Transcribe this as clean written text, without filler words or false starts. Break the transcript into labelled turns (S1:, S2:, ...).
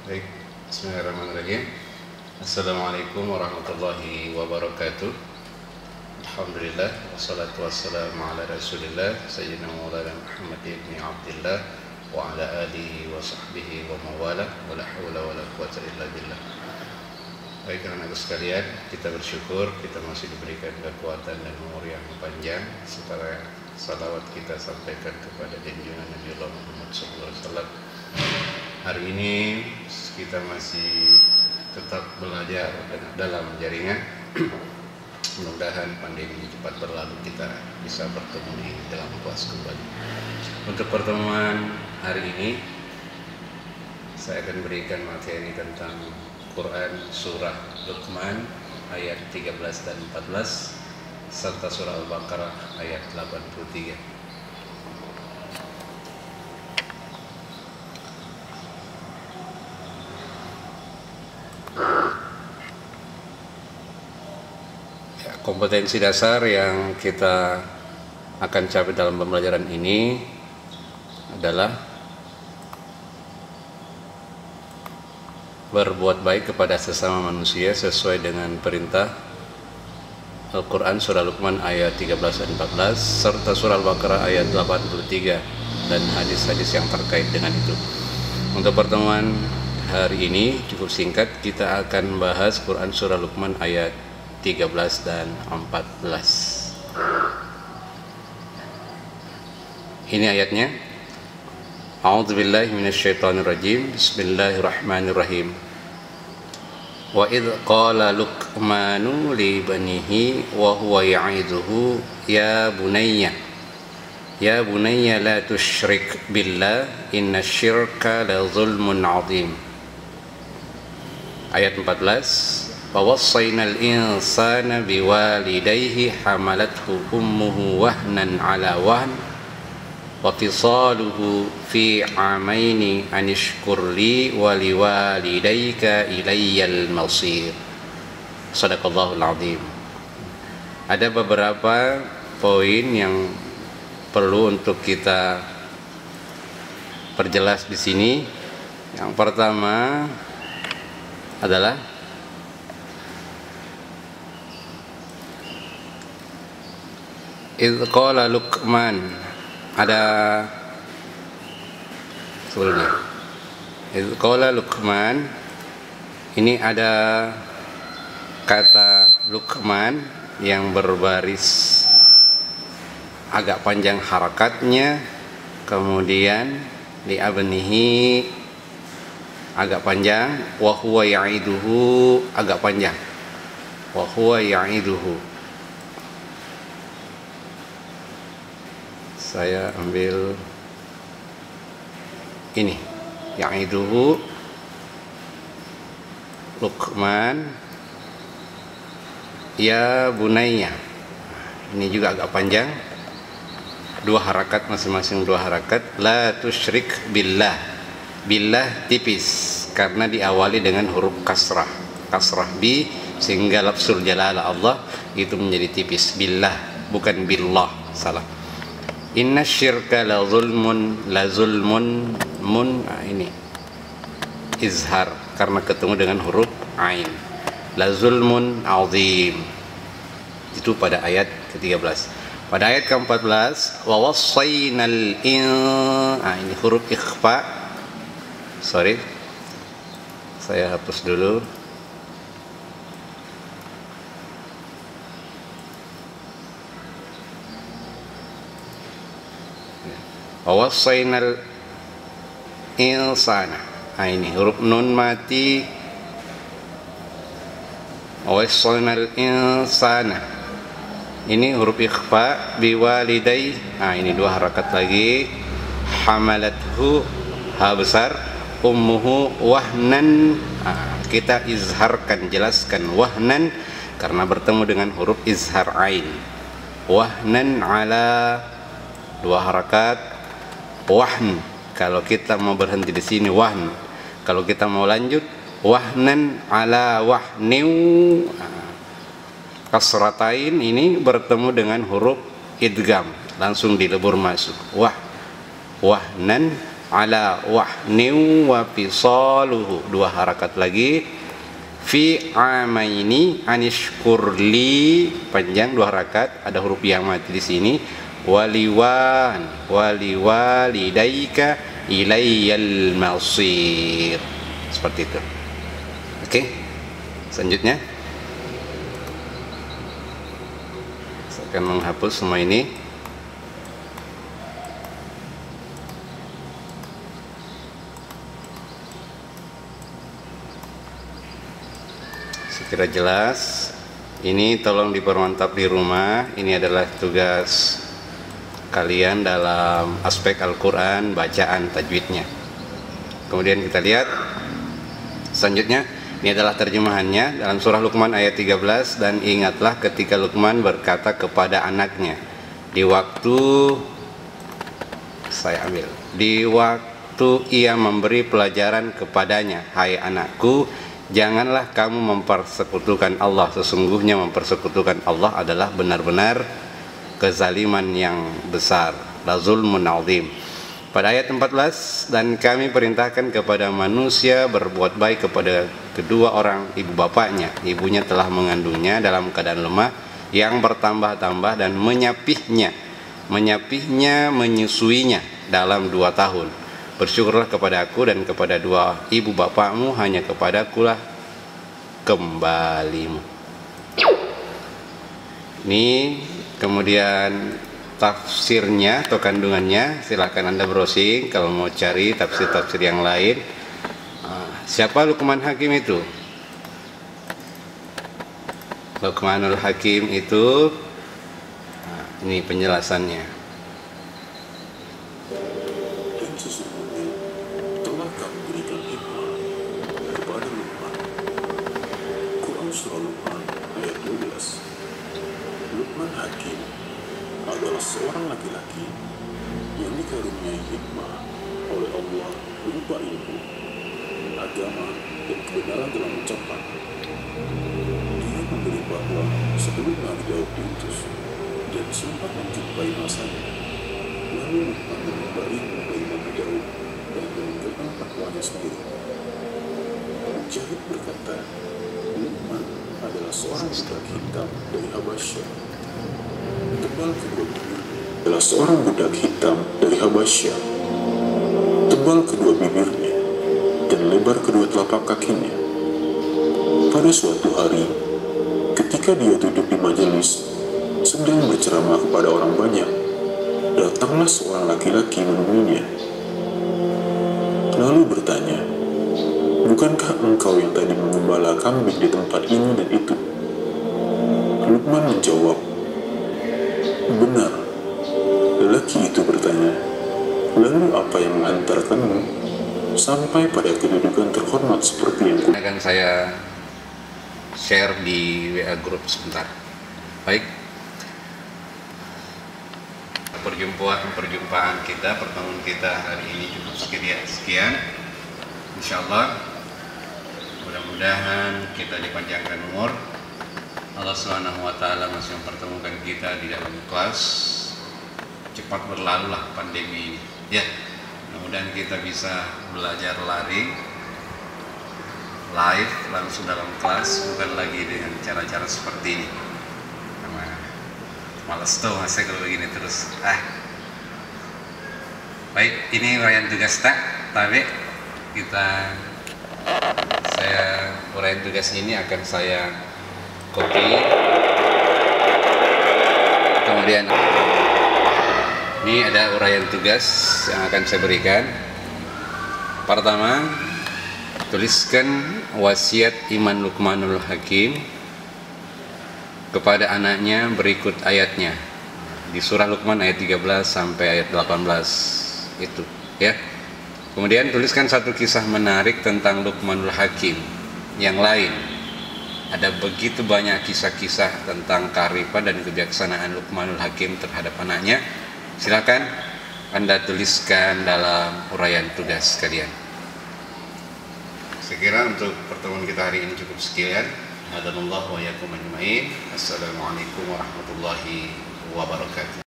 S1: Baik, bismillahirrahmanirrahim. Assalamualaikum warahmatullahi wabarakatuh. Alhamdulillah, wassalatu wassalamu ala rasulillah Sayyidina Maulana Muhammad ibn Abdillah wa ala alihi wa sahbihi wa mawala wa la hawla wa la quwata illa billah. Baik anak-anak sekalian, kita bersyukur kita masih diberikan kekuatan dan umur yang panjang. Setelah salawat kita sampaikan kepada junjungan Nabi Allah Muhammad SAW. Hari ini kita masih tetap belajar dalam jaringan. Mudah-mudahan pandemi cepat berlalu, kita bisa bertemu di dalam kelas kembali. Untuk pertemuan hari ini, saya akan berikan materi tentang Quran surah Luqman ayat 13 dan 14 serta surah Al-Baqarah ayat 83. Kompetensi dasar yang kita akan capai dalam pembelajaran ini adalah berbuat baik kepada sesama manusia sesuai dengan perintah Al-Quran surah Luqman ayat 13 dan 14 serta surah Al-Baqarah ayat 83 dan hadis-hadis yang terkait dengan itu. Untuk pertemuan hari ini cukup singkat, kita akan bahas Quran surah Luqman ayat 13 dan 14. Ini ayatnya. A'udzubillahi minasyaitonirrajim. Bismillahirrahmanirrahim. Wa idh qala Luqmanu li banihi wa huwa ya'iduhu ya bunayya la tusyrik billah innasyirka la zulmun 'adzim. Ayat 14. وَوَصَّيْنَا الْإِنسَانَ بِوَالِدَيْهِ حَمَلَتْهُ أُمُّهُ وَهْنًا عَلَى وَهْنٍ وَفِصَالُهُ فِي عَامَيْنِ أَنِ اشْكُرْ لِي وَلِوَالِدَيْكَ إِلَيَّ الْمَصِيرُ. Shadaqallahul Azim. Ada beberapa poin yang perlu untuk kita perjelas di sini. Yang pertama adalah idh qala Luqman, ada sebelumnya. Idh qala Luqman, ini ada kata Luqman yang berbaris agak panjang harakatnya, kemudian li abnihi agak panjang, wa huwa ya'iduhu agak panjang, wa huwa ya'iduhu. Saya ambil ini ya'iduhu Luqman ya bunayya. Ini juga agak panjang, dua harakat, masing-masing dua harakat. La tusyrik billah, billah tipis karena diawali dengan huruf kasrah bi, sehingga lafzul jalalah Allah itu menjadi tipis. Billah bukan billah, salah. Inna syirka la zulmun mun, ini izhar karena ketemu dengan huruf ain. La zulmun azim, itu pada ayat ke-13. Pada ayat ke-14 wa wassaynal ini huruf ikhfa. Sorry, saya hapus dulu. Wassaynal insana, ini huruf nun mati. Wassaynal insana, ini huruf ikhfa biwalidai. Ini dua harakat lagi. Hamalathu, ha besar. Ummuhu wahnan, kita izharkan, jelaskan wahnan karena bertemu dengan huruf izhar ain. Wahnan ala, dua harakat. Wahn, kalau kita mau berhenti di sini wahn, kalau kita mau lanjut wahnan ala wahniu. Kasratain ini bertemu dengan huruf idgham, langsung dilebur masuk. Wahnan ala wahnin wa fisaluhu, 2 harakat lagi, fi amaini anishkurli, panjang 2 harakat, ada huruf yang mati di sini, waliwalidaika ilayyal masir, seperti itu. Oke, selanjutnya saya akan menghapus semua ini. Sekira jelas. Ini tolong dipermantap di rumah. Ini adalah tugas kalian dalam aspek Al-Quran, bacaan tajwidnya. Kemudian kita lihat selanjutnya. Ini adalah terjemahannya dalam surah Luqman ayat 13. Dan ingatlah ketika Luqman berkata kepada anaknya, di waktu ia memberi pelajaran kepadanya, hai anakku, janganlah kamu mempersekutukan Allah. Sesungguhnya mempersekutukan Allah adalah benar-benar kezaliman yang besar, la zulmun azim. Pada ayat 14, dan kami perintahkan kepada manusia berbuat baik kepada kedua orang ibu bapaknya. Ibunya telah mengandungnya dalam keadaan lemah yang bertambah-tambah dan menyapihnya, menyusuinya dalam 2 tahun. Bersyukurlah kepada aku dan kepada 2 ibu bapakmu, hanya kepadakulah kembalimu. Ini kemudian tafsirnya atau kandungannya, silahkan Anda browsing kalau mau cari tafsir-tafsir yang lain. Siapa Luqman Hakim itu? Luqmanul Hakim itu, ini penjelasannya.
S2: Dan sesungguhnya telah kami berikan hikmah kepada Luqman. Quran Surah Luqman ayat 12. Luqman Hakim adalah seorang laki-laki yang dikaruniai hikmah oleh Allah berupa ilmu, agama, dan kebenaran dalam ucapan. Dia memberi bahwa sebelum Nabi Daud diutus dan sempat menjumpai masanya, lalu Luqman menimba ilmu dari Nabi Daud dan meninggalkan takwanya sendiri. Mujahid berkata, Luqman adalah seorang budak hitam dari Habasyah. Tebal kedua bibirnya adalah seorang budak hitam dari Habasyah. Tebal kedua bibirnya dan lebar kedua telapak kakinya. Pada suatu hari, ketika dia duduk di majelis sedang berceramah kepada orang banyak, datanglah seorang laki-laki menemuinya. Lalu bertanya, bukankah engkau yang tadi mengembala kambing di tempat ini dan itu? Luqman menjawab, benar. Lelaki itu bertanya, lalu apa yang mengantarkanmu sampai pada kedudukan terhormat seperti yang
S1: akan saya share di WA grup sebentar. Baik, perjumpaan kita, pertemuan kita hari ini cukup sekian. Insyaallah mudah-mudahan kita dipanjangkan umur. Allah Subhanahu wa taala masih mempertemukan kita di dalam kelas. Cepat berlalu lah pandemi ini. Ya, mudah-mudahan kita bisa belajar live langsung dalam kelas, bukan lagi dengan cara-cara seperti ini. Karena males tuh masa kalau begini terus. Baik, ini uraian tugas tapi uraian tugas ini akan saya copy, kemudian ini ada uraian tugas yang akan saya berikan. Pertama, tuliskan wasiat Iman Luqmanul Hakim kepada anaknya berikut ayatnya di surah Luqman ayat 13 sampai ayat 18 itu ya. Kemudian tuliskan satu kisah menarik tentang Luqmanul Hakim yang lain. Ada begitu banyak kisah-kisah tentang kearifan dan kebijaksanaan Luqmanul Hakim terhadap anaknya. Silakan Anda tuliskan dalam uraian tugas kalian. Saya kira untuk pertemuan kita hari ini cukup sekian. Hadallahu wa yakum ajmain. Assalamualaikum warahmatullahi wabarakatuh.